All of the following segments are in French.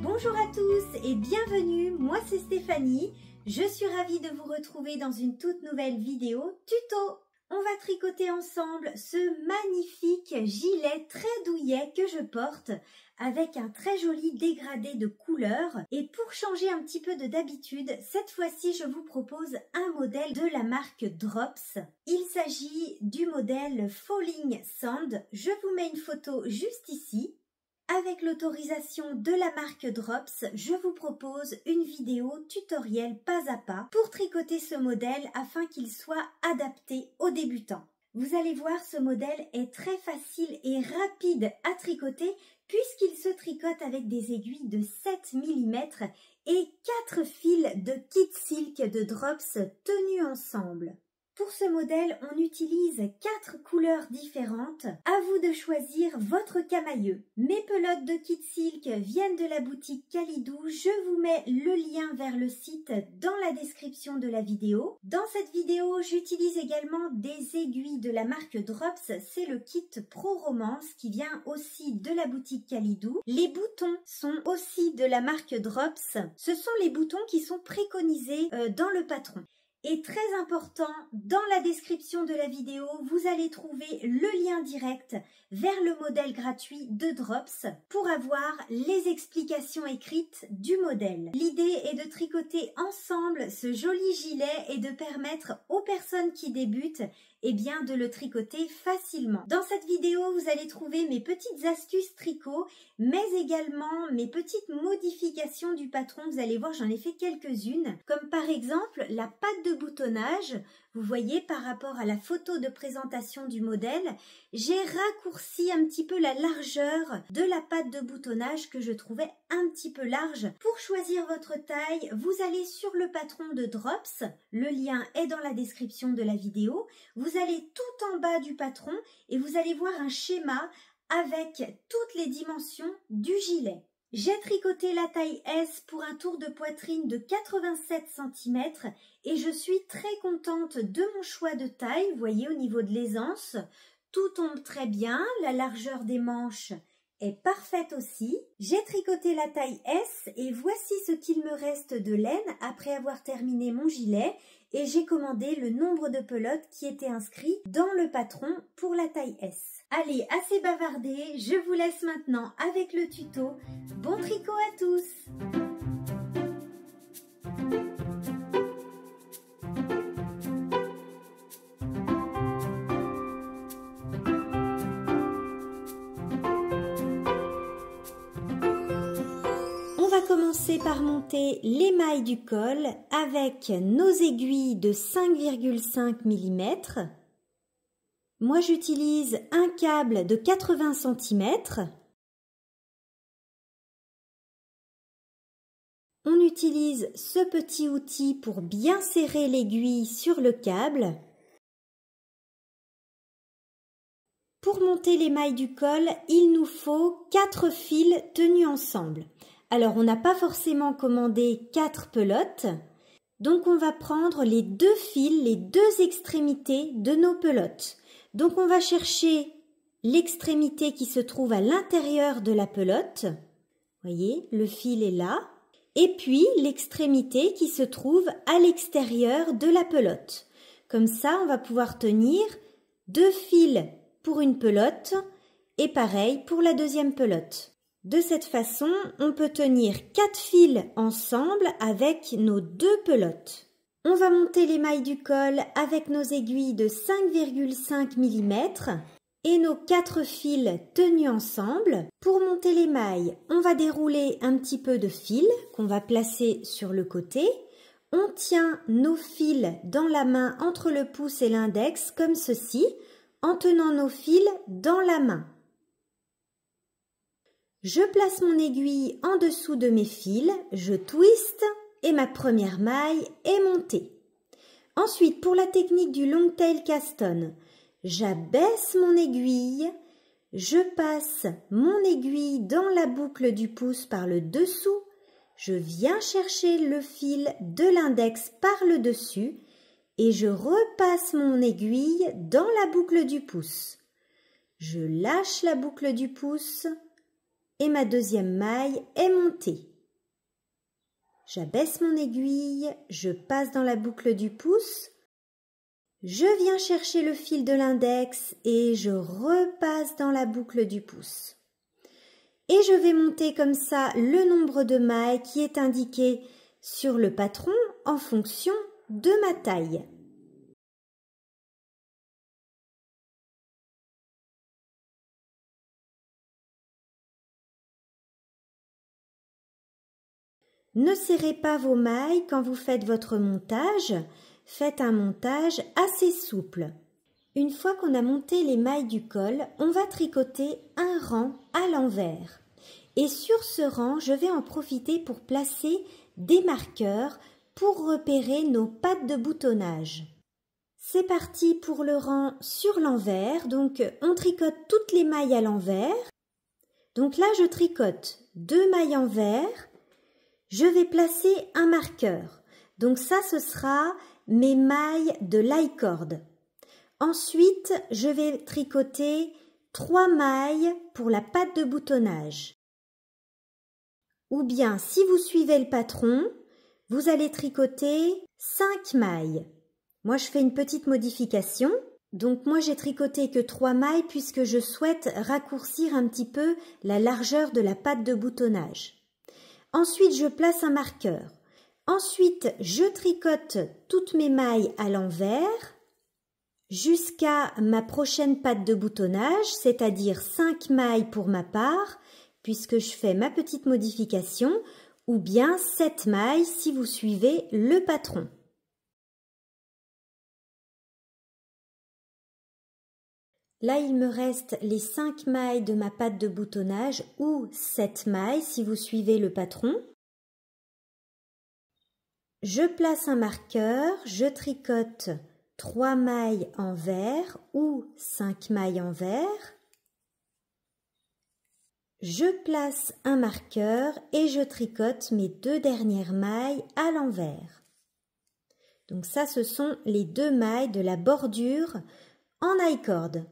Bonjour à tous et bienvenue, moi c'est Stéphanie. Je suis ravie de vous retrouver dans une toute nouvelle vidéo tuto. On va tricoter ensemble ce magnifique gilet très douillet que je porte avec un très joli dégradé de couleurs. Et pour changer un petit peu de d'habitude, cette fois-ci je vous propose un modèle de la marque Drops. Il s'agit du modèle Falling Sand. Je vous mets une photo juste ici. Avec l'autorisation de la marque Drops, je vous propose une vidéo tutoriel pas à pas pour tricoter ce modèle afin qu'il soit adapté aux débutants. Vous allez voir, ce modèle est très facile et rapide à tricoter puisqu'il se tricote avec des aiguilles de 7 mm et 4 fils de kit silk de Drops tenus ensemble. Pour ce modèle, on utilise 4 couleurs différentes. À vous de choisir votre camailleux. Mes pelotes de kit silk viennent de la boutique Kalidou. Je vous mets le lien vers le site dans la description de la vidéo. Dans cette vidéo, j'utilise également des aiguilles de la marque Drops. C'est le kit Pro Romance qui vient aussi de la boutique Kalidou. Les boutons sont aussi de la marque Drops. Ce sont les boutons qui sont préconisés dans le patron. Et très important, dans la description de la vidéo, vous allez trouver le lien direct vers le modèle gratuit de Drops pour avoir les explications écrites du modèle. L'idée est de tricoter ensemble ce joli gilet et de permettre aux personnes qui débutent de le tricoter facilement. Dans cette vidéo, vous allez trouver mes petites astuces tricot, mais également mes petites modifications du patron. Vous allez voir, j'en ai fait quelques-unes, comme par exemple la patte de boutonnage. Vous voyez, par rapport à la photo de présentation du modèle, j'ai raccourci un petit peu la largeur de la patte de boutonnage que je trouvais un petit peu large. Pour choisir votre taille, vous allez sur le patron de Drops. Le lien est dans la description de la vidéo. Vous allez tout en bas du patron et vous allez voir un schéma avec toutes les dimensions du gilet. J'ai tricoté la taille S pour un tour de poitrine de 87 cm et je suis très contente de mon choix de taille. Vous voyez, au niveau de l'aisance, tout tombe très bien. La largeur des manches est parfaite aussi. J'ai tricoté la taille S et voici ce qu'il me reste de laine après avoir terminé mon gilet. Et j'ai commandé le nombre de pelotes qui était inscrit dans le patron pour la taille S. Allez, assez bavardé, je vous laisse maintenant avec le tuto. Bon tricot à tous! On va commencer par monter les mailles du col avec nos aiguilles de 5,5 mm. Moi, j'utilise un câble de 80 cm. On utilise ce petit outil pour bien serrer l'aiguille sur le câble. Pour monter les mailles du col, il nous faut 4 fils tenus ensemble. Alors, on n'a pas forcément commandé 4 pelotes, donc on va prendre les 2 fils, les 2 extrémités de nos pelotes. Donc, on va chercher l'extrémité qui se trouve à l'intérieur de la pelote. Vous voyez, le fil est là. Et puis, l'extrémité qui se trouve à l'extérieur de la pelote. Comme ça, on va pouvoir tenir 2 fils pour une pelote et pareil pour la deuxième pelote. De cette façon, on peut tenir 4 fils ensemble avec nos 2 pelotes. On va monter les mailles du col avec nos aiguilles de 5,5 mm et nos 4 fils tenus ensemble. Pour monter les mailles, on va dérouler un petit peu de fil qu'on va placer sur le côté. On tient nos fils dans la main entre le pouce et l'index comme ceci, en tenant nos fils dans la main. Je place mon aiguille en dessous de mes fils, je twiste et ma première maille est montée. Ensuite, pour la technique du long tail caston, j'abaisse mon aiguille, je passe mon aiguille dans la boucle du pouce par le dessous, je viens chercher le fil de l'index par le dessus et je repasse mon aiguille dans la boucle du pouce. Je lâche la boucle du pouce et ma deuxième maille est montée. J'abaisse mon aiguille, je passe dans la boucle du pouce, je viens chercher le fil de l'index et je repasse dans la boucle du pouce. Et je vais monter comme ça le nombre de mailles qui est indiqué sur le patron en fonction de ma taille. Ne serrez pas vos mailles quand vous faites votre montage, faites un montage assez souple. Une fois qu'on a monté les mailles du col, on va tricoter un rang à l'envers. Et sur ce rang, je vais en profiter pour placer des marqueurs pour repérer nos pattes de boutonnage. C'est parti pour le rang sur l'envers, donc on tricote toutes les mailles à l'envers. Donc là, je tricote 2 mailles en vert. Je vais placer un marqueur. Donc ça, ce sera mes mailles de l'I-cord. Ensuite, je vais tricoter 3 mailles pour la patte de boutonnage. Ou bien, si vous suivez le patron, vous allez tricoter 5 mailles. Moi, je fais une petite modification. Donc moi, j'ai tricoté que 3 mailles puisque je souhaite raccourcir un petit peu la largeur de la patte de boutonnage. Ensuite, je place un marqueur. Ensuite, je tricote toutes mes mailles à l'envers jusqu'à ma prochaine patte de boutonnage, c'est-à-dire 5 mailles pour ma part, puisque je fais ma petite modification, ou bien 7 mailles si vous suivez le patron. Là, il me reste les 5 mailles de ma patte de boutonnage ou 7 mailles si vous suivez le patron. Je place un marqueur, je tricote 3 mailles en vert ou 5 mailles en vert. Je place un marqueur et je tricote mes 2 dernières mailles à l'envers. Donc ça, ce sont les 2 mailles de la bordure en I-cord.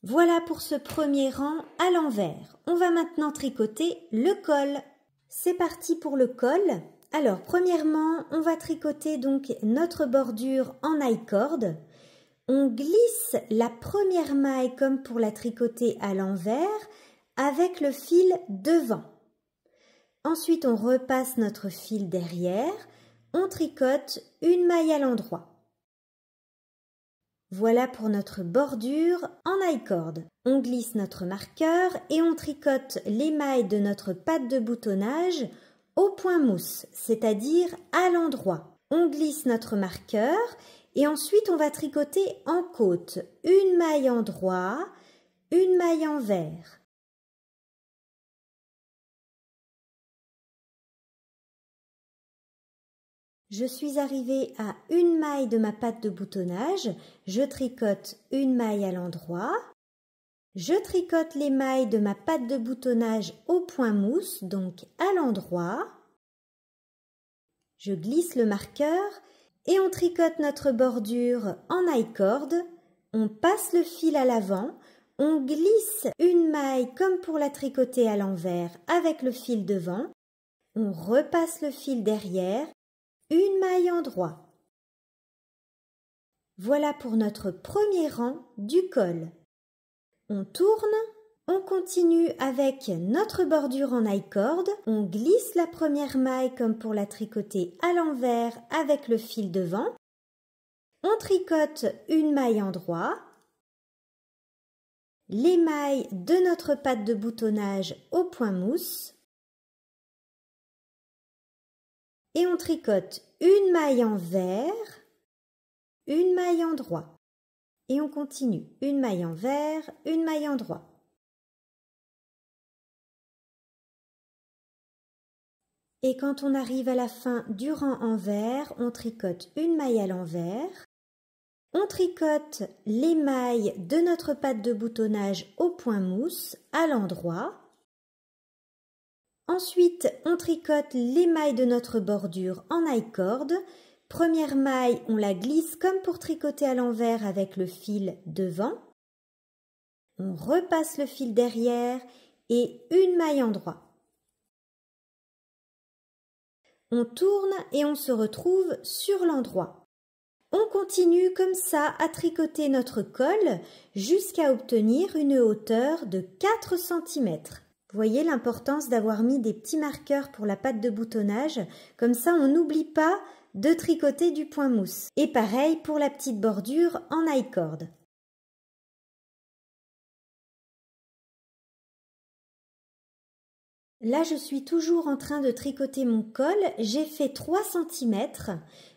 Voilà pour ce premier rang à l'envers. On va maintenant tricoter le col. C'est parti pour le col. Alors, premièrement, on va tricoter donc notre bordure en I-cord. On glisse la première maille comme pour la tricoter à l'envers avec le fil devant. Ensuite, on repasse notre fil derrière. On tricote une maille à l'endroit. Voilà pour notre bordure en I-cord. On glisse notre marqueur et on tricote les mailles de notre patte de boutonnage au point mousse, c'est-à-dire à l'endroit. On glisse notre marqueur et ensuite on va tricoter en côte une maille en droit, une maille en vert. Je suis arrivée à une maille de ma patte de boutonnage, je tricote une maille à l'endroit, je tricote les mailles de ma patte de boutonnage au point mousse, donc à l'endroit, je glisse le marqueur et on tricote notre bordure en I-cord, on passe le fil à l'avant, on glisse une maille comme pour la tricoter à l'envers avec le fil devant, on repasse le fil derrière, une maille en droit. Voilà pour notre premier rang du col. On tourne, on continue avec notre bordure en I-cord, on glisse la première maille comme pour la tricoter à l'envers avec le fil devant, on tricote une maille en droit, les mailles de notre patte de boutonnage au point mousse, et on tricote une maille en vert, une maille en droit. Et on continue. Une maille en vert, une maille en droit. Et quand on arrive à la fin du rang en vert, on tricote une maille à l'envers. On tricote les mailles de notre patte de boutonnage au point mousse à l'endroit. Ensuite, on tricote les mailles de notre bordure en I-cord. Première maille, on la glisse comme pour tricoter à l'envers avec le fil devant. On repasse le fil derrière et une maille en droit. On tourne et on se retrouve sur l'endroit. On continue comme ça à tricoter notre col jusqu'à obtenir une hauteur de 4 cm. Vous voyez l'importance d'avoir mis des petits marqueurs pour la patte de boutonnage, comme ça on n'oublie pas de tricoter du point mousse. Et pareil pour la petite bordure en I-cord. Là, je suis toujours en train de tricoter mon col. J'ai fait 3 cm.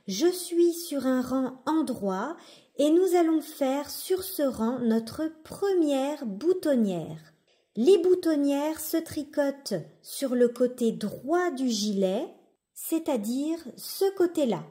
Je suis sur un rang endroit et nous allons faire sur ce rang notre première boutonnière. Les boutonnières se tricotent sur le côté droit du gilet, c'est-à-dire ce côté-là.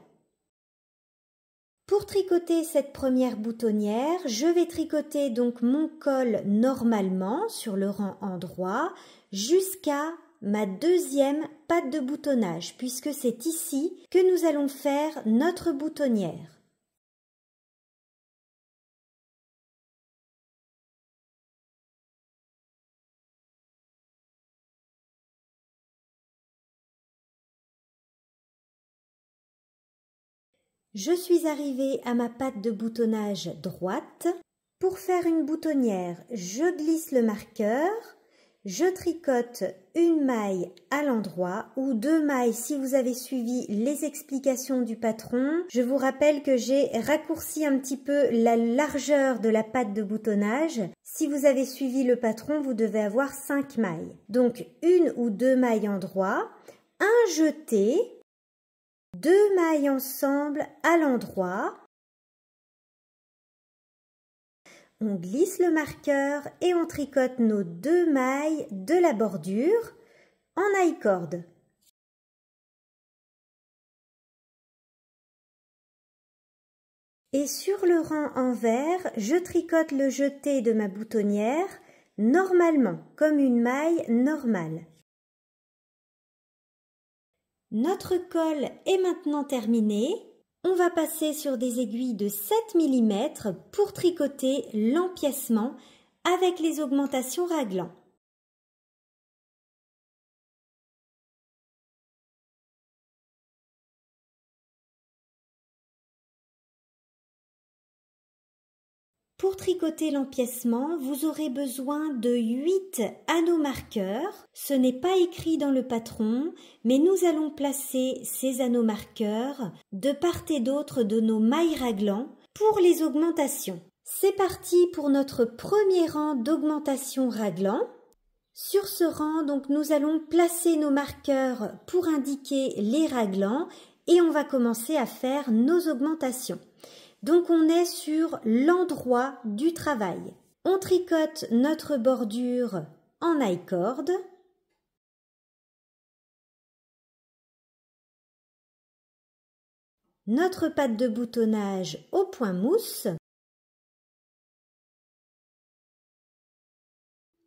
Pour tricoter cette première boutonnière, je vais tricoter donc mon col normalement sur le rang endroit jusqu'à ma deuxième patte de boutonnage, puisque c'est ici que nous allons faire notre boutonnière. Je suis arrivée à ma patte de boutonnage droite. Pour faire une boutonnière, je glisse le marqueur. Je tricote une maille à l'endroit ou 2 mailles si vous avez suivi les explications du patron. Je vous rappelle que j'ai raccourci un petit peu la largeur de la patte de boutonnage. Si vous avez suivi le patron, vous devez avoir 5 mailles. Donc 1 ou 2 mailles endroit, un jeté, 2 mailles ensemble à l'endroit. On glisse le marqueur et on tricote nos 2 mailles de la bordure en I-cord. Et sur le rang envers, je tricote le jeté de ma boutonnière normalement, comme une maille normale. Notre col est maintenant terminé. On va passer sur des aiguilles de 7 mm pour tricoter l'empiècement avec les augmentations raglan. Pour tricoter l'empiècement, vous aurez besoin de 8 anneaux marqueurs. Ce n'est pas écrit dans le patron, mais nous allons placer ces anneaux marqueurs de part et d'autre de nos mailles raglan pour les augmentations. C'est parti pour notre premier rang d'augmentation raglan. Sur ce rang, donc, nous allons placer nos marqueurs pour indiquer les raglans et on va commencer à faire nos augmentations. Donc on est sur l'endroit du travail. On tricote notre bordure en I-cord. Notre patte de boutonnage au point mousse.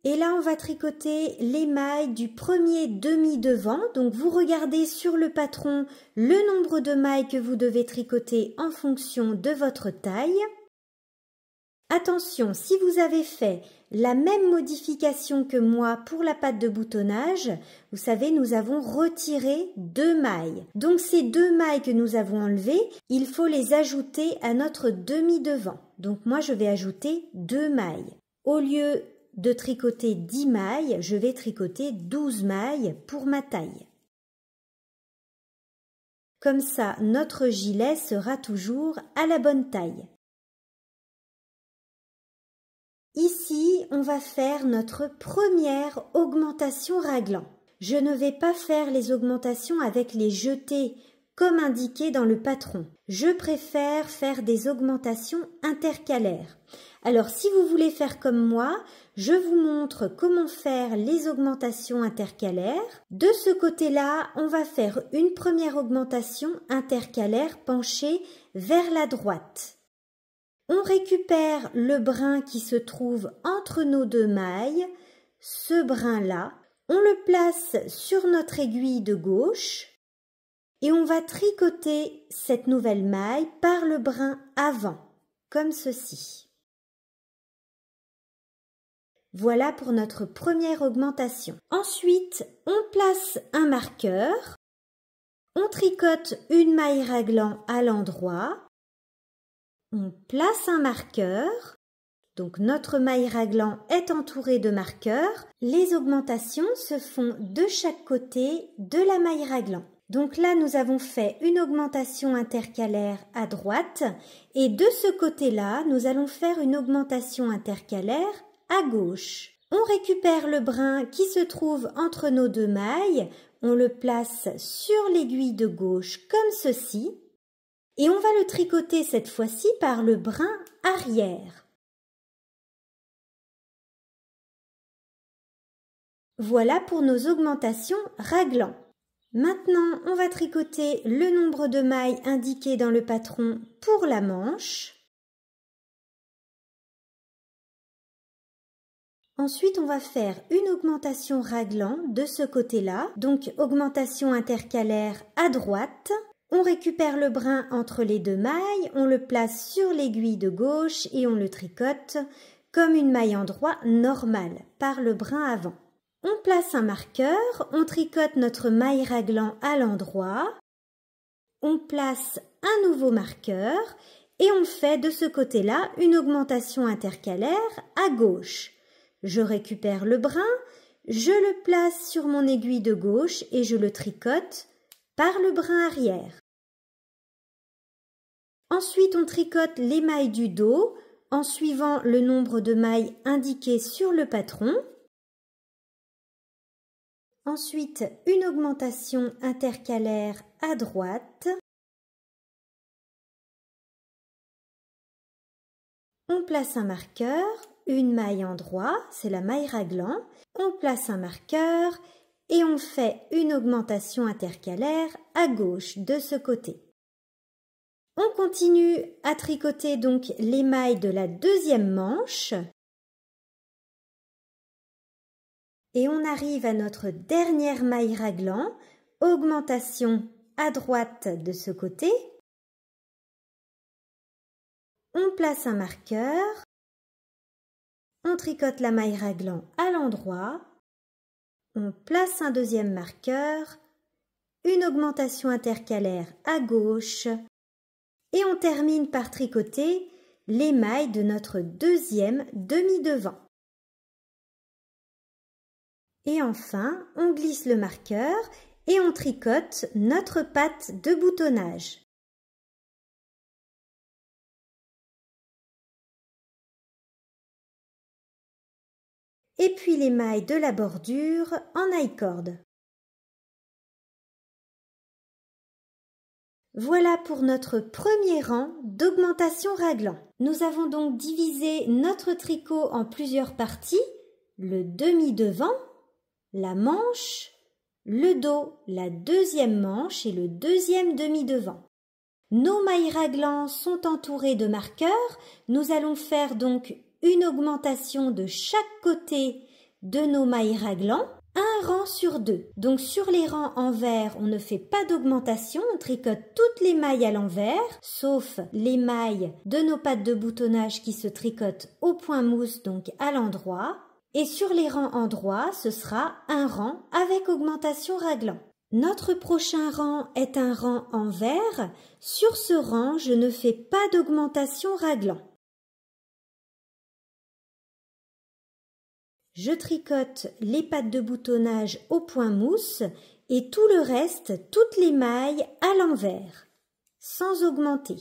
Et là, on va tricoter les mailles du premier demi-devant. Donc, vous regardez sur le patron le nombre de mailles que vous devez tricoter en fonction de votre taille. Attention, si vous avez fait la même modification que moi pour la patte de boutonnage, vous savez, nous avons retiré 2 mailles. Donc, ces 2 mailles que nous avons enlevées, il faut les ajouter à notre demi-devant. Donc, moi, je vais ajouter 2 mailles. Au lieu de tricoter 10 mailles, je vais tricoter 12 mailles pour ma taille. Comme ça, notre gilet sera toujours à la bonne taille. Ici, on va faire notre première augmentation raglan. Je ne vais pas faire les augmentations avec les jetés comme indiqué dans le patron. Je préfère faire des augmentations intercalaires. Alors, si vous voulez faire comme moi, je vous montre comment faire les augmentations intercalaires. De ce côté-là, on va faire une première augmentation intercalaire penchée vers la droite. On récupère le brin qui se trouve entre nos 2 mailles, ce brin-là. On le place sur notre aiguille de gauche et on va tricoter cette nouvelle maille par le brin avant, comme ceci. Voilà pour notre première augmentation. Ensuite, on place un marqueur On tricote une maille raglan à l'endroit. On place un marqueur. Donc notre maille raglan est entourée de marqueurs. Les augmentations se font de chaque côté de la maille raglan. Donc là, nous avons fait une augmentation intercalaire à droite et de ce côté-là, nous allons faire une augmentation intercalaire à gauche. On récupère le brin qui se trouve entre nos deux mailles, on le place sur l'aiguille de gauche comme ceci et on va le tricoter cette fois-ci par le brin arrière. Voilà pour nos augmentations raglan. Maintenant, on va tricoter le nombre de mailles indiqué dans le patron pour la manche. Ensuite, on va faire une augmentation raglan de ce côté-là, donc augmentation intercalaire à droite. On récupère le brin entre les deux mailles, on le place sur l'aiguille de gauche et on le tricote comme une maille endroit normale par le brin avant. On place un marqueur, on tricote notre maille raglan à l'endroit, on place un nouveau marqueur et on fait de ce côté-là une augmentation intercalaire à gauche. Je récupère le brin, je le place sur mon aiguille de gauche et je le tricote par le brin arrière. Ensuite, on tricote les mailles du dos en suivant le nombre de mailles indiqué sur le patron. Ensuite, une augmentation intercalaire à droite. On place un marqueur, une maille endroit, c'est la maille raglan. On place un marqueur et on fait une augmentation intercalaire à gauche de ce côté. On continue à tricoter donc les mailles de la deuxième manche. Et on arrive à notre dernière maille raglan, augmentation à droite de ce côté. On place un marqueur, on tricote la maille raglan à l'endroit, on place un deuxième marqueur, une augmentation intercalaire à gauche et on termine par tricoter les mailles de notre deuxième demi-devant. Et enfin, on glisse le marqueur et on tricote notre patte de boutonnage. Et puis les mailles de la bordure en I-cord. Voilà pour notre premier rang d'augmentation raglan. Nous avons donc divisé notre tricot en plusieurs parties, le demi-devant, la manche, le dos, la deuxième manche et le deuxième demi-devant. Nos mailles raglan sont entourées de marqueurs. Nous allons faire donc une augmentation de chaque côté de nos mailles raglan, un rang sur deux. Donc sur les rangs en vert, on ne fait pas d'augmentation, on tricote toutes les mailles à l'envers, sauf les mailles de nos pattes de boutonnage qui se tricotent au point mousse, donc à l'endroit. Et sur les rangs endroits, ce sera un rang avec augmentation raglan. Notre prochain rang est un rang en vert. Sur ce rang, je ne fais pas d'augmentation raglan. Je tricote les pattes de boutonnage au point mousse et tout le reste, toutes les mailles à l'envers, sans augmenter.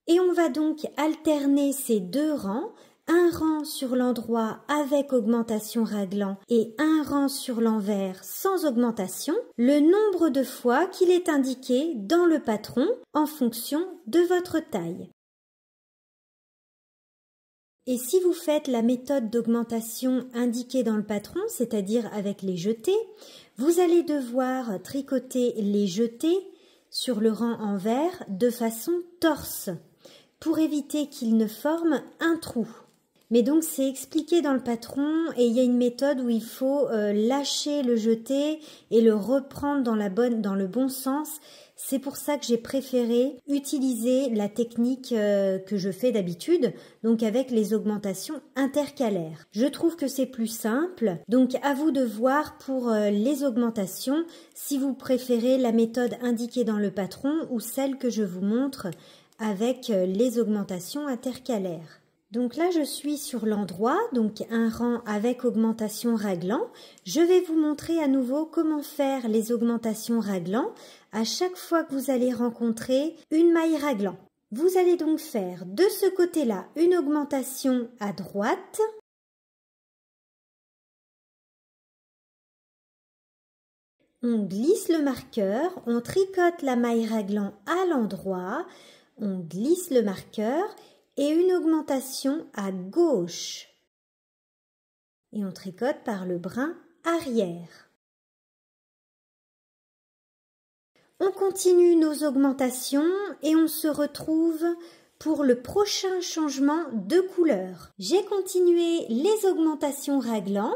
Et on va donc alterner ces deux rangs, un rang sur l'endroit avec augmentation raglan et un rang sur l'envers sans augmentation, le nombre de fois qu'il est indiqué dans le patron en fonction de votre taille. Et si vous faites la méthode d'augmentation indiquée dans le patron, c'est-à-dire avec les jetés, vous allez devoir tricoter les jetés sur le rang en vert de façon torse pour éviter qu'ils ne forment un trou. Mais donc c'est expliqué dans le patron et il y a une méthode où il faut lâcher le jeté et le reprendre dans le bon sens. C'est pour ça que j'ai préféré utiliser la technique que je fais d'habitude, donc avec les augmentations intercalaires. Je trouve que c'est plus simple, donc à vous de voir pour les augmentations si vous préférez la méthode indiquée dans le patron ou celle que je vous montre avec les augmentations intercalaires. Donc là, je suis sur l'endroit, donc un rang avec augmentation raglan. Je vais vous montrer à nouveau comment faire les augmentations raglan à chaque fois que vous allez rencontrer une maille raglan. Vous allez donc faire de ce côté-là une augmentation à droite. On glisse le marqueur, on tricote la maille raglan à l'endroit, on glisse le marqueur et une augmentation à gauche. Et on tricote par le brin arrière. On continue nos augmentations et on se retrouve pour le prochain changement de couleur. J'ai continué les augmentations raglan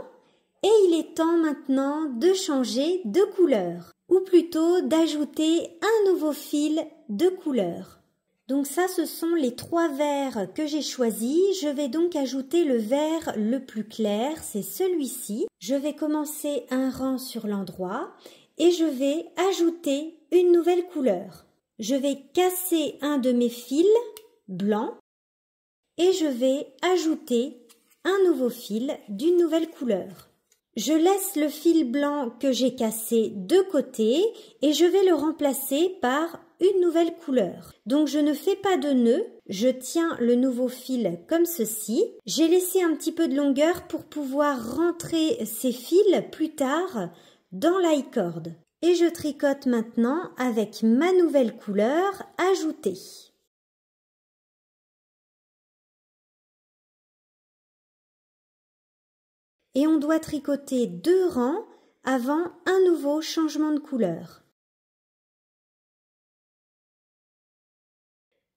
et il est temps maintenant de changer de couleur, ou plutôt d'ajouter un nouveau fil de couleur. Donc ça, ce sont les 3 verts que j'ai choisis. Je vais donc ajouter le vert le plus clair, c'est celui-ci. Je vais commencer un rang sur l'endroit et je vais ajouter une nouvelle couleur. Je vais casser un de mes fils blancs et je vais ajouter un nouveau fil d'une nouvelle couleur. Je laisse le fil blanc que j'ai cassé de côté et je vais le remplacer par une nouvelle couleur. Donc je ne fais pas de nœud, je tiens le nouveau fil comme ceci. J'ai laissé un petit peu de longueur pour pouvoir rentrer ces fils plus tard dans l'i-cord. Et je tricote maintenant avec ma nouvelle couleur ajoutée. Et on doit tricoter 2 rangs avant un nouveau changement de couleur.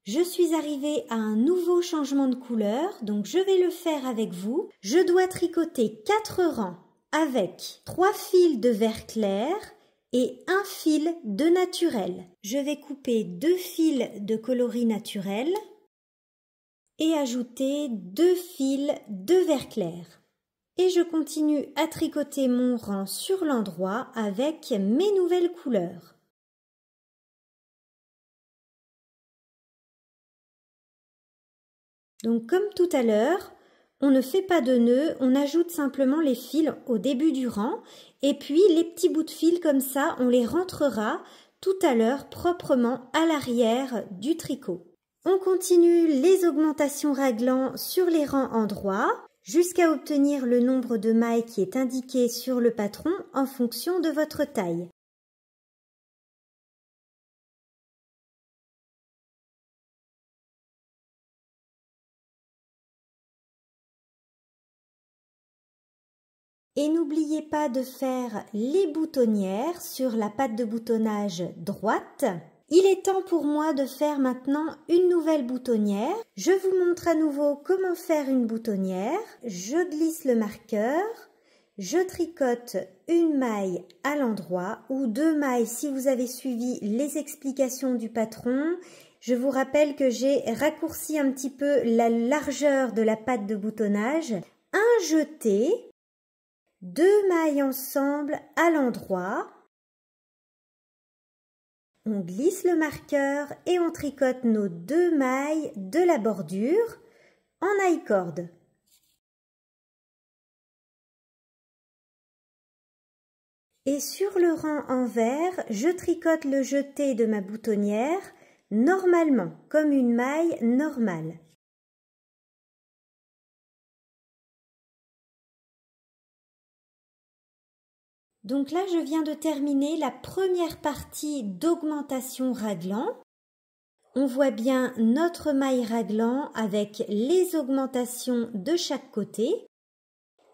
Je suis arrivée à un nouveau changement de couleur, donc je vais le faire avec vous. Je dois tricoter 4 rangs avec 3 fils de vert clair et un fil de naturel. Je vais couper 2 fils de coloris naturel et ajouter 2 fils de vert clair. Et je continue à tricoter mon rang sur l'endroit avec mes nouvelles couleurs. Donc comme tout à l'heure, on ne fait pas de nœud, on ajoute simplement les fils au début du rang et puis les petits bouts de fil comme ça, on les rentrera tout à l'heure proprement à l'arrière du tricot. On continue les augmentations raglan sur les rangs endroits jusqu'à obtenir le nombre de mailles qui est indiqué sur le patron en fonction de votre taille. Et n'oubliez pas de faire les boutonnières sur la patte de boutonnage droite. Il est temps pour moi de faire maintenant une nouvelle boutonnière. Je vous montre à nouveau comment faire une boutonnière. Je glisse le marqueur, je tricote une maille à l'endroit ou 2 mailles si vous avez suivi les explications du patron. Je vous rappelle que j'ai raccourci un petit peu la largeur de la patte de boutonnage. Un jeté. 2 mailles ensemble à l'endroit, on glisse le marqueur et on tricote nos 2 mailles de la bordure en i-cord. Et sur le rang envers, je tricote le jeté de ma boutonnière normalement, comme une maille normale. Donc là, je viens de terminer la première partie d'augmentation raglan. On voit bien notre maille raglan avec les augmentations de chaque côté.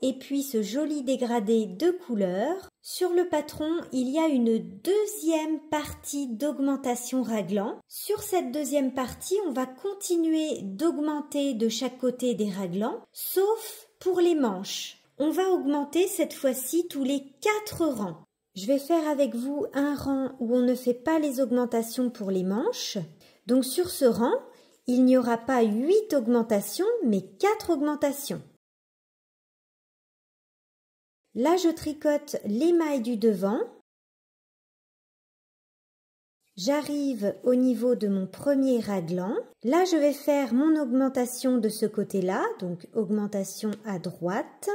et puis ce joli dégradé de couleur. Sur le patron, il y a une deuxième partie d'augmentation raglan. Sur cette deuxième partie, on va continuer d'augmenter de chaque côté des raglans, sauf pour les manches. On va augmenter cette fois-ci tous les 4 rangs. Je vais faire avec vous un rang où on ne fait pas les augmentations pour les manches. Donc sur ce rang, il n'y aura pas 8 augmentations, mais 4 augmentations. Là, je tricote les mailles du devant. J'arrive au niveau de mon premier raglan. Là, je vais faire mon augmentation de ce côté-là, donc augmentation à droite.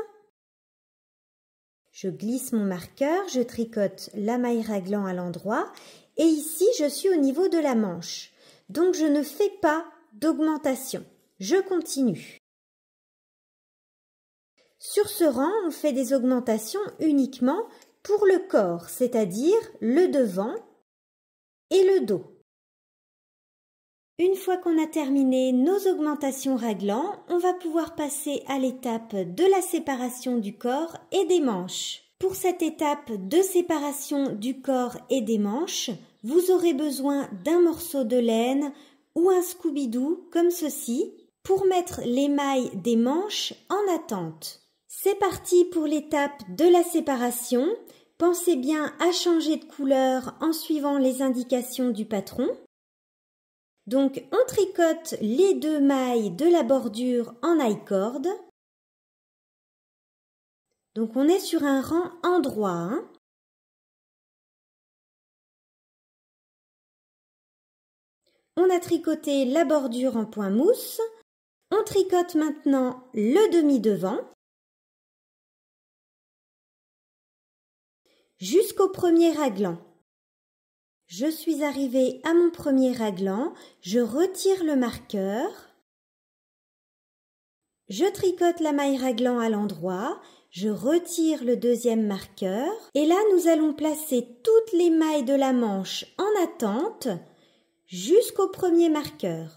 Je glisse mon marqueur, je tricote la maille raglan à l'endroit et ici, je suis au niveau de la manche. Donc, je ne fais pas d'augmentation. Je continue. Sur ce rang, on fait des augmentations uniquement pour le corps, c'est-à-dire le devant et le dos. Une fois qu'on a terminé nos augmentations raglan, on va pouvoir passer à l'étape de la séparation du corps et des manches. Pour cette étape de séparation du corps et des manches, vous aurez besoin d'un morceau de laine ou un Scooby-Doo comme ceci pour mettre les mailles des manches en attente. C'est parti pour l'étape de la séparation. Pensez bien à changer de couleur en suivant les indications du patron. Donc, on tricote les 2 mailles de la bordure en I-cord. Donc, on est sur un rang en droit. On a tricoté la bordure en point mousse. On tricote maintenant le demi-devant jusqu'au premier raglan. Je suis arrivée à mon premier raglan, je retire le marqueur, je tricote la maille raglan à l'endroit, je retire le deuxième marqueur et là nous allons placer toutes les mailles de la manche en attente jusqu'au premier marqueur.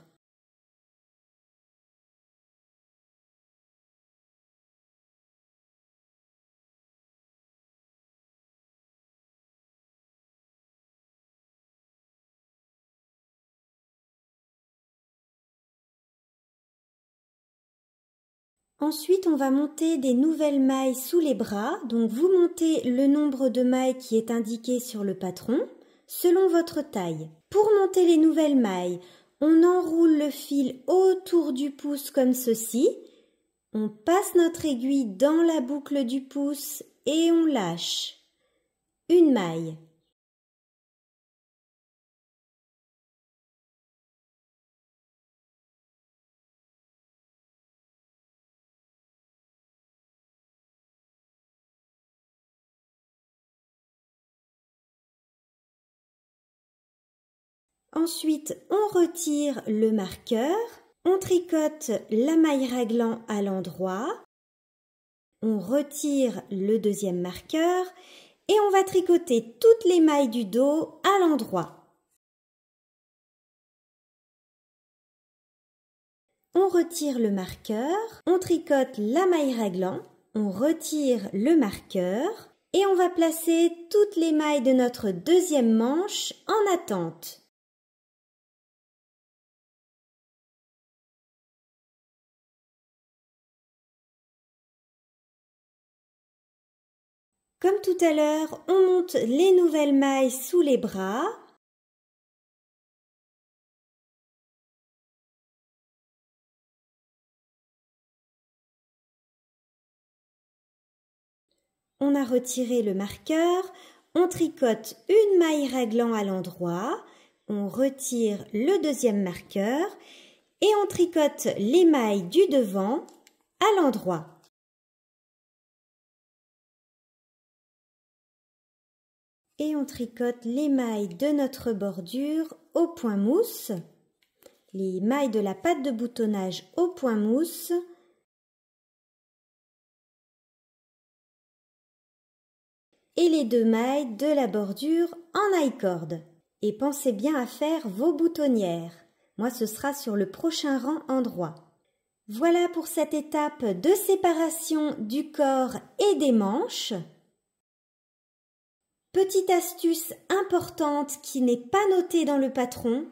Ensuite, on va monter des nouvelles mailles sous les bras. Donc, vous montez le nombre de mailles qui est indiqué sur le patron selon votre taille. Pour monter les nouvelles mailles, on enroule le fil autour du pouce comme ceci. On passe notre aiguille dans la boucle du pouce et on lâche une maille. Ensuite, on retire le marqueur, on tricote la maille raglan à l'endroit, on retire le deuxième marqueur et on va tricoter toutes les mailles du dos à l'endroit. On retire le marqueur, on tricote la maille raglan, on retire le marqueur et on va placer toutes les mailles de notre deuxième manche en attente. Comme tout à l'heure, on monte les nouvelles mailles sous les bras. On a retiré le marqueur, on tricote une maille raglan à l'endroit, on retire le deuxième marqueur et on tricote les mailles du devant à l'endroit. Et on tricote les mailles de notre bordure au point mousse, les mailles de la patte de boutonnage au point mousse, et les 2 mailles de la bordure en I-cord. Et pensez bien à faire vos boutonnières. Moi, ce sera sur le prochain rang en droit. Voilà pour cette étape de séparation du corps et des manches. Petite astuce importante qui n'est pas notée dans le patron,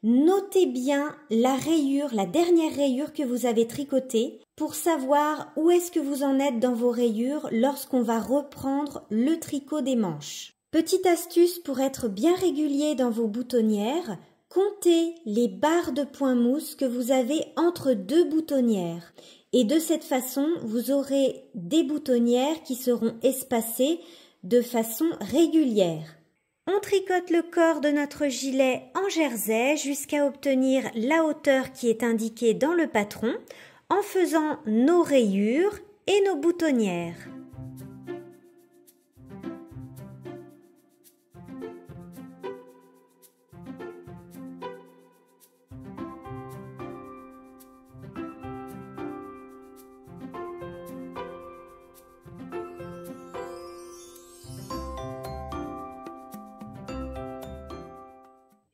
notez bien la rayure, la dernière rayure que vous avez tricotée pour savoir où est-ce que vous en êtes dans vos rayures lorsqu'on va reprendre le tricot des manches. Petite astuce pour être bien régulier dans vos boutonnières, comptez les barres de point mousse que vous avez entre deux boutonnières. Et de cette façon, vous aurez des boutonnières qui seront espacées de façon régulière. On tricote le corps de notre gilet en jersey jusqu'à obtenir la hauteur qui est indiquée dans le patron en faisant nos rayures et nos boutonnières.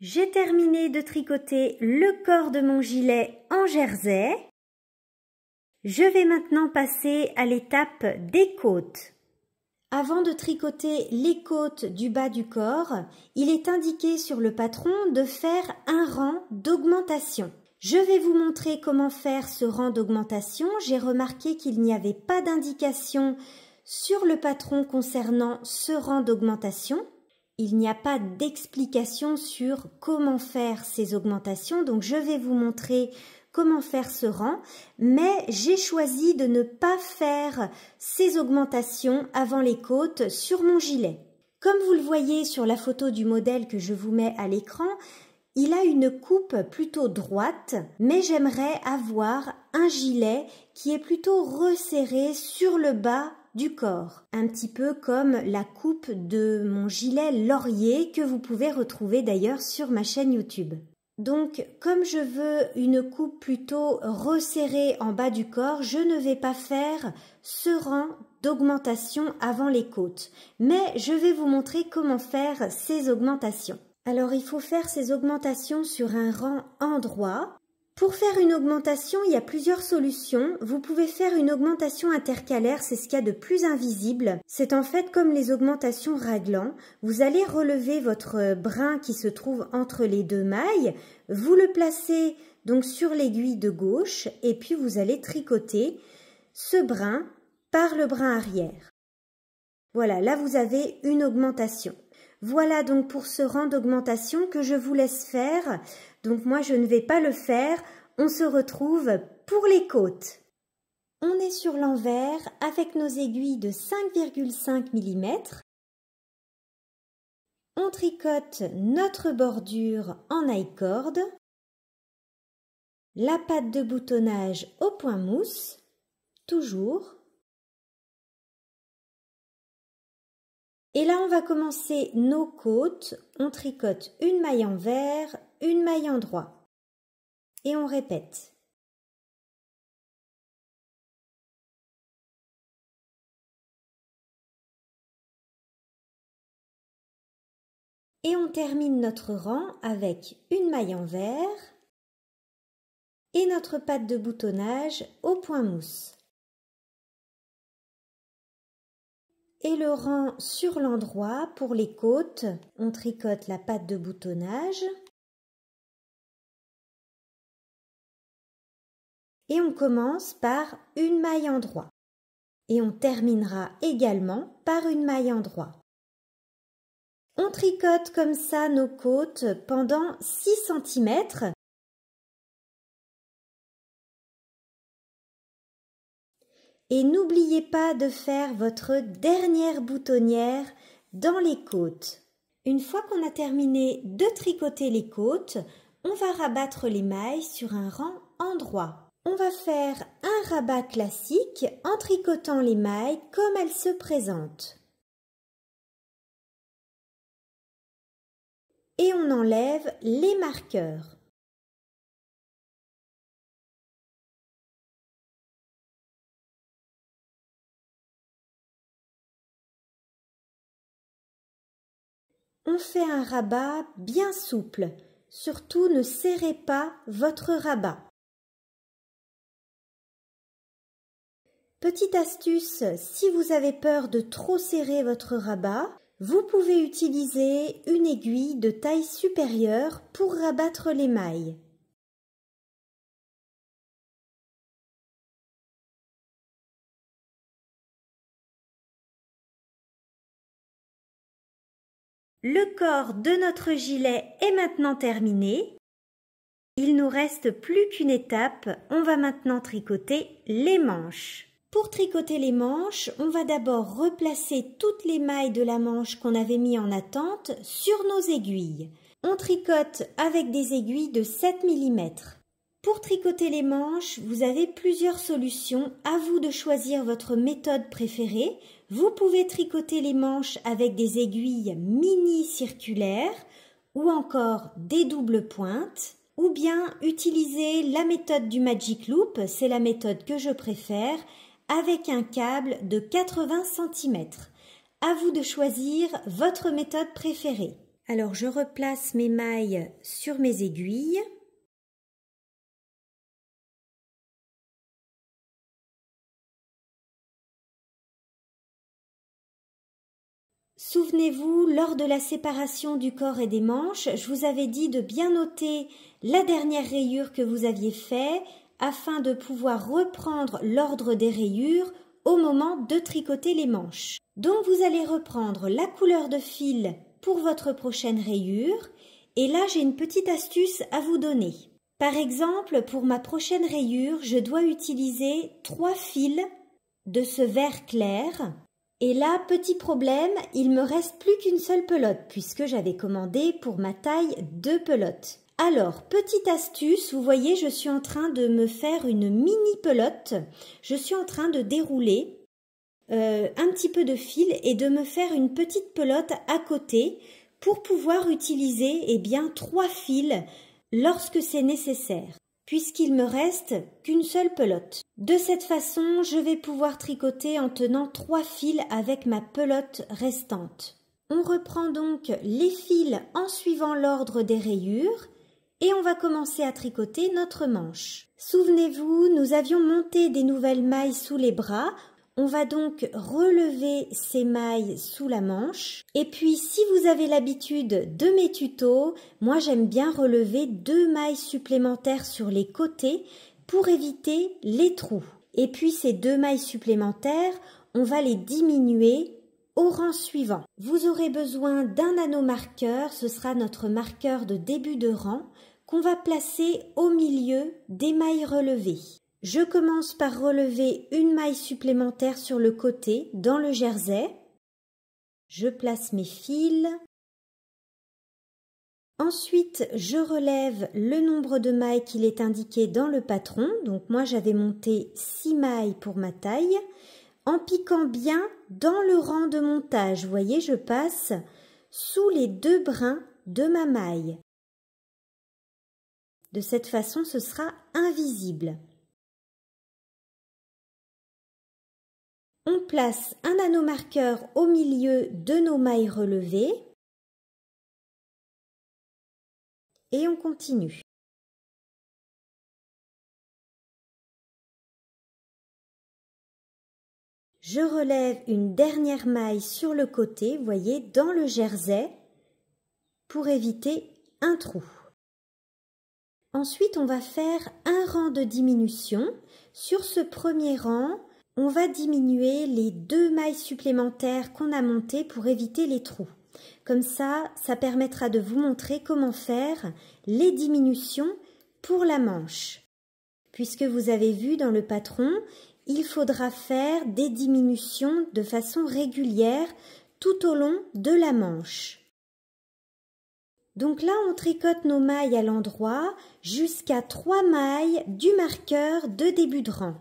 J'ai terminé de tricoter le corps de mon gilet en jersey. Je vais maintenant passer à l'étape des côtes. Avant de tricoter les côtes du bas du corps, il est indiqué sur le patron de faire un rang d'augmentation. Je vais vous montrer comment faire ce rang d'augmentation. J'ai remarqué qu'il n'y avait pas d'indication sur le patron concernant ce rang d'augmentation. Il n'y a pas d'explication sur comment faire ces augmentations, donc je vais vous montrer comment faire ce rang, mais j'ai choisi de ne pas faire ces augmentations avant les côtes sur mon gilet. Comme vous le voyez sur la photo du modèle que je vous mets à l'écran, il a une coupe plutôt droite, mais j'aimerais avoir un gilet qui est plutôt resserré sur le bas du corps, un petit peu comme la coupe de mon gilet laurier que vous pouvez retrouver d'ailleurs sur ma chaîne YouTube. Donc, comme je veux une coupe plutôt resserrée en bas du corps, je ne vais pas faire ce rang d'augmentation avant les côtes, mais je vais vous montrer comment faire ces augmentations. Alors, il faut faire ces augmentations sur un rang endroit. Pour faire une augmentation, il y a plusieurs solutions. Vous pouvez faire une augmentation intercalaire, c'est ce qu'il y a de plus invisible. C'est en fait comme les augmentations raglan. Vous allez relever votre brin qui se trouve entre les deux mailles. Vous le placez donc sur l'aiguille de gauche et puis vous allez tricoter ce brin par le brin arrière. Voilà, là vous avez une augmentation. Voilà donc pour ce rang d'augmentation que je vous laisse faire. Donc moi je ne vais pas le faire. On se retrouve pour les côtes. On est sur l'envers avec nos aiguilles de 5,5 mm. On tricote notre bordure en I-cord. La patte de boutonnage au point mousse, toujours. Et là, on va commencer nos côtes. On tricote une maille envers, une maille endroit. Et on répète. Et on termine notre rang avec une maille envers et notre patte de boutonnage au point mousse. Et le rang sur l'endroit pour les côtes, on tricote la patte de boutonnage et on commence par une maille endroit. Et on terminera également par une maille endroit. On tricote comme ça nos côtes pendant 6 cm. Et n'oubliez pas de faire votre dernière boutonnière dans les côtes. Une fois qu'on a terminé de tricoter les côtes, on va rabattre les mailles sur un rang endroit. On va faire un rabat classique en tricotant les mailles comme elles se présentent. Et on enlève les marqueurs. On fait un rabat bien souple. Surtout, ne serrez pas votre rabat. Petite astuce, si vous avez peur de trop serrer votre rabat, vous pouvez utiliser une aiguille de taille supérieure pour rabattre les mailles. Le corps de notre gilet est maintenant terminé. Il nous reste plus qu'une étape, on va maintenant tricoter les manches. Pour tricoter les manches, on va d'abord replacer toutes les mailles de la manche qu'on avait mis en attente sur nos aiguilles. On tricote avec des aiguilles de 7 mm. Pour tricoter les manches, vous avez plusieurs solutions, à vous de choisir votre méthode préférée. Vous pouvez tricoter les manches avec des aiguilles mini-circulaires ou encore des doubles pointes, ou bien utiliser la méthode du Magic Loop, c'est la méthode que je préfère, avec un câble de 80 cm. À vous de choisir votre méthode préférée. Alors je replace mes mailles sur mes aiguilles. Souvenez-vous, lors de la séparation du corps et des manches, je vous avais dit de bien noter la dernière rayure que vous aviez faite afin de pouvoir reprendre l'ordre des rayures au moment de tricoter les manches. Donc vous allez reprendre la couleur de fil pour votre prochaine rayure et là j'ai une petite astuce à vous donner. Par exemple, pour ma prochaine rayure, je dois utiliser 3 fils de ce vert clair. Et là, petit problème, il me reste plus qu'une seule pelote puisque j'avais commandé pour ma taille 2 pelotes. Alors, petite astuce, vous voyez, je suis en train de me faire une mini pelote. Je suis en train de dérouler un petit peu de fil et de me faire une petite pelote à côté pour pouvoir utiliser 3 fils lorsque c'est nécessaire, puisqu'il me reste qu'une seule pelote. De cette façon, je vais pouvoir tricoter en tenant 3 fils avec ma pelote restante. On reprend donc les fils en suivant l'ordre des rayures et on va commencer à tricoter notre manche. Souvenez-vous, nous avions monté des nouvelles mailles sous les bras. On va donc relever ces mailles sous la manche. Et puis, si vous avez l'habitude de mes tutos, moi j'aime bien relever 2 mailles supplémentaires sur les côtés pour éviter les trous. Et puis, ces 2 mailles supplémentaires, on va les diminuer au rang suivant. Vous aurez besoin d'un anneau marqueur, ce sera notre marqueur de début de rang, qu'on va placer au milieu des mailles relevées. Je commence par relever une maille supplémentaire sur le côté dans le jersey. Je place mes fils. Ensuite, je relève le nombre de mailles qu'il est indiqué dans le patron. Donc moi, j'avais monté 6 mailles pour ma taille. En piquant bien dans le rang de montage, vous voyez, je passe sous les 2 brins de ma maille. De cette façon, ce sera invisible. On place un anneau marqueur au milieu de nos mailles relevées et on continue. Je relève une dernière maille sur le côté, vous voyez, dans le jersey, pour éviter un trou. Ensuite, on va faire un rang de diminution. Sur ce premier rang, on va diminuer les 2 mailles supplémentaires qu'on a montées pour éviter les trous. Comme ça, ça permettra de vous montrer comment faire les diminutions pour la manche. Puisque vous avez vu dans le patron, il faudra faire des diminutions de façon régulière tout au long de la manche. Donc là, on tricote nos mailles à l'endroit jusqu'à 3 mailles du marqueur de début de rang.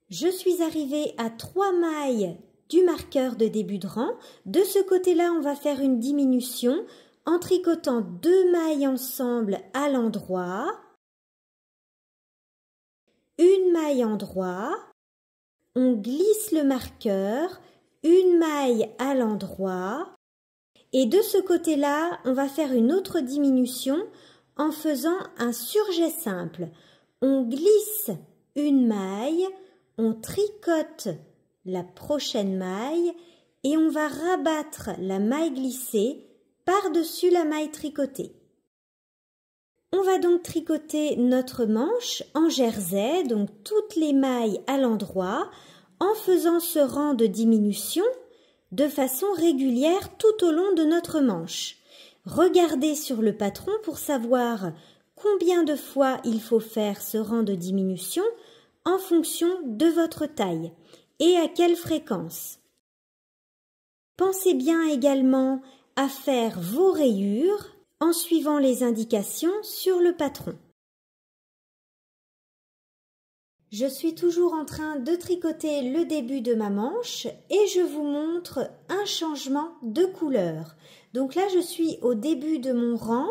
Je suis arrivée à 3 mailles du marqueur de début de rang. De ce côté-là, on va faire une diminution en tricotant 2 mailles ensemble à l'endroit, une maille endroit, on glisse le marqueur, une maille à l'endroit, et de ce côté-là, on va faire une autre diminution en faisant un surjet simple. On glisse une maille, on tricote la prochaine maille et on va rabattre la maille glissée par-dessus la maille tricotée. On va donc tricoter notre manche en jersey, donc toutes les mailles à l'endroit, en faisant ce rang de diminution de façon régulière tout au long de notre manche. Regardez sur le patron pour savoir combien de fois il faut faire ce rang de diminution en fonction de votre taille et à quelle fréquence. Pensez bien également à faire vos rayures en suivant les indications sur le patron. Je suis toujours en train de tricoter le début de ma manche et je vous montre un changement de couleur. Donc là, je suis au début de mon rang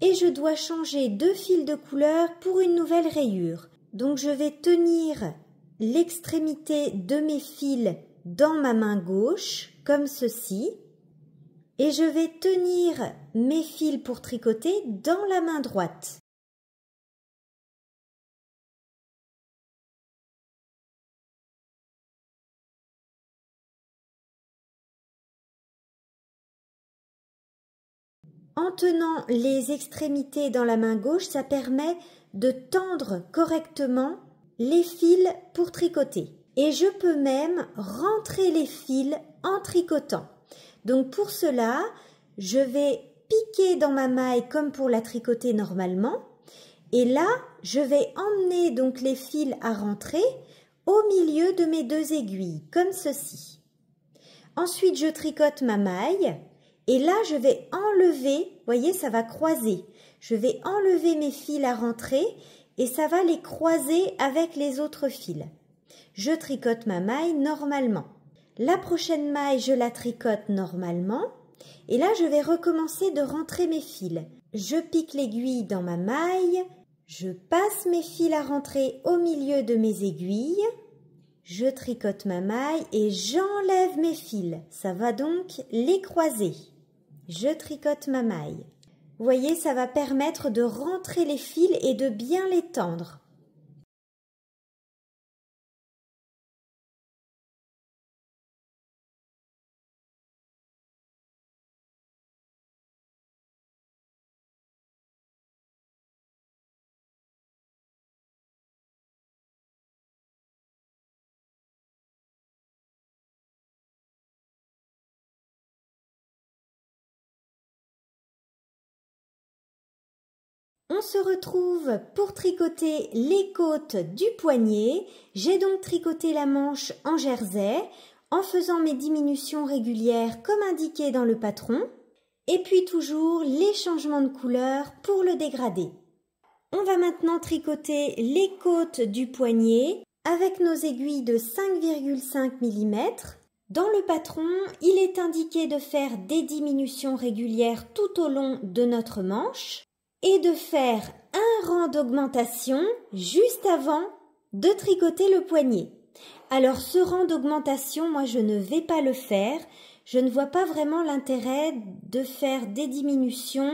et je dois changer 2 fils de couleur pour une nouvelle rayure. Donc je vais tenir l'extrémité de mes fils dans ma main gauche, comme ceci. Et je vais tenir mes fils pour tricoter dans la main droite. En tenant les extrémités dans la main gauche, ça permet de tendre correctement les fils pour tricoter. Et je peux même rentrer les fils en tricotant. Donc pour cela, je vais piquer dans ma maille comme pour la tricoter normalement. Et là, je vais emmener donc les fils à rentrer au milieu de mes 2 aiguilles, comme ceci. Ensuite, je tricote ma maille. Et là, je vais enlever, voyez, ça va croiser. Je vais enlever mes fils à rentrer et ça va les croiser avec les autres fils. Je tricote ma maille normalement. La prochaine maille, je la tricote normalement. Et là, je vais recommencer de rentrer mes fils. Je pique l'aiguille dans ma maille. Je passe mes fils à rentrer au milieu de mes aiguilles. Je tricote ma maille et j'enlève mes fils. Ça va donc les croiser. Je tricote ma maille. Vous voyez, ça va permettre de rentrer les fils et de bien les tendre. On se retrouve pour tricoter les côtes du poignet. J'ai donc tricoté la manche en jersey en faisant mes diminutions régulières comme indiqué dans le patron. Et puis toujours les changements de couleur pour le dégradé. On va maintenant tricoter les côtes du poignet avec nos aiguilles de 5,5 mm. Dans le patron, il est indiqué de faire des diminutions régulières tout au long de notre manche et de faire un rang d'augmentation juste avant de tricoter le poignet. Alors ce rang d'augmentation, moi je ne vais pas le faire. Je ne vois pas vraiment l'intérêt de faire des diminutions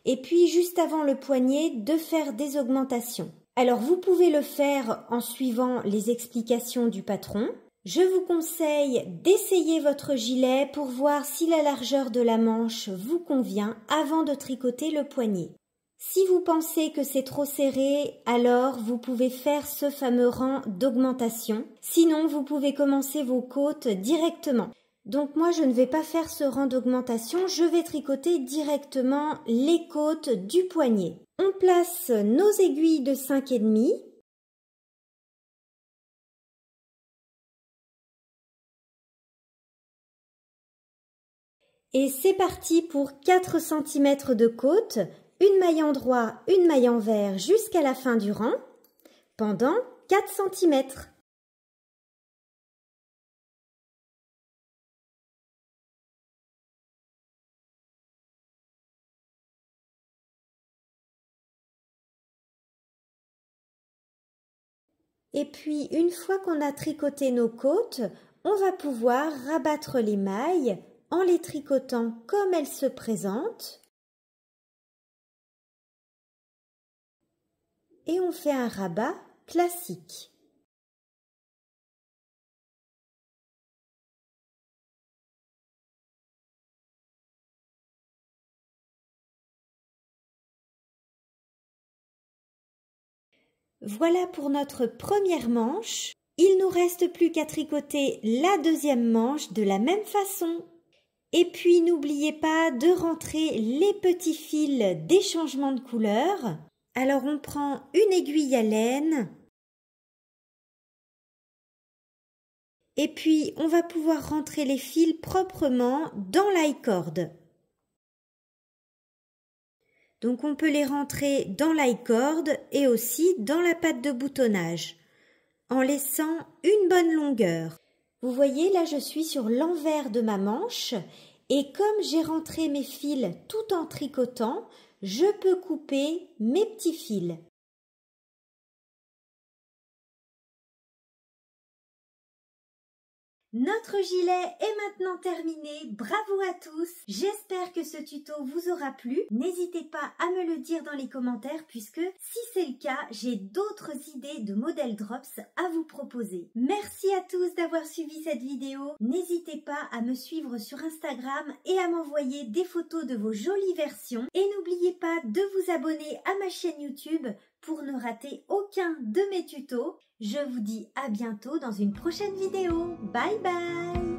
et puis juste avant le poignet de faire des augmentations. Alors vous pouvez le faire en suivant les explications du patron. Je vous conseille d'essayer votre gilet pour voir si la largeur de la manche vous convient avant de tricoter le poignet. Si vous pensez que c'est trop serré, alors vous pouvez faire ce fameux rang d'augmentation. Sinon, vous pouvez commencer vos côtes directement. Donc moi, je ne vais pas faire ce rang d'augmentation, je vais tricoter directement les côtes du poignet. On place nos aiguilles de 5,5. Et c'est parti pour 4 cm de côte. Une maille en droit, une maille envers jusqu'à la fin du rang, pendant 4 cm. Et puis, une fois qu'on a tricoté nos côtes, on va pouvoir rabattre les mailles en les tricotant comme elles se présentent. Et on fait un rabat classique. Voilà pour notre première manche. Il nous reste plus qu'à tricoter la deuxième manche de la même façon. Et puis n'oubliez pas de rentrer les petits fils des changements de couleur. Alors on prend une aiguille à laine. Et puis on va pouvoir rentrer les fils proprement dans l'i-cord. Donc on peut les rentrer dans l'i-cord et aussi dans la patte de boutonnage, en laissant une bonne longueur. Vous voyez, là je suis sur l'envers de ma manche et comme j'ai rentré mes fils tout en tricotant, je peux couper mes petits fils. Notre gilet est maintenant terminé, bravo à tous. J'espère que ce tuto vous aura plu. N'hésitez pas à me le dire dans les commentaires puisque si c'est le cas, j'ai d'autres idées de modèles drops à vous proposer. Merci à tous d'avoir suivi cette vidéo. N'hésitez pas à me suivre sur Instagram et à m'envoyer des photos de vos jolies versions. Et n'oubliez pas de vous abonner à ma chaîne YouTube pour ne rater aucun de mes tutos. Je vous dis à bientôt dans une prochaine vidéo. Bye bye!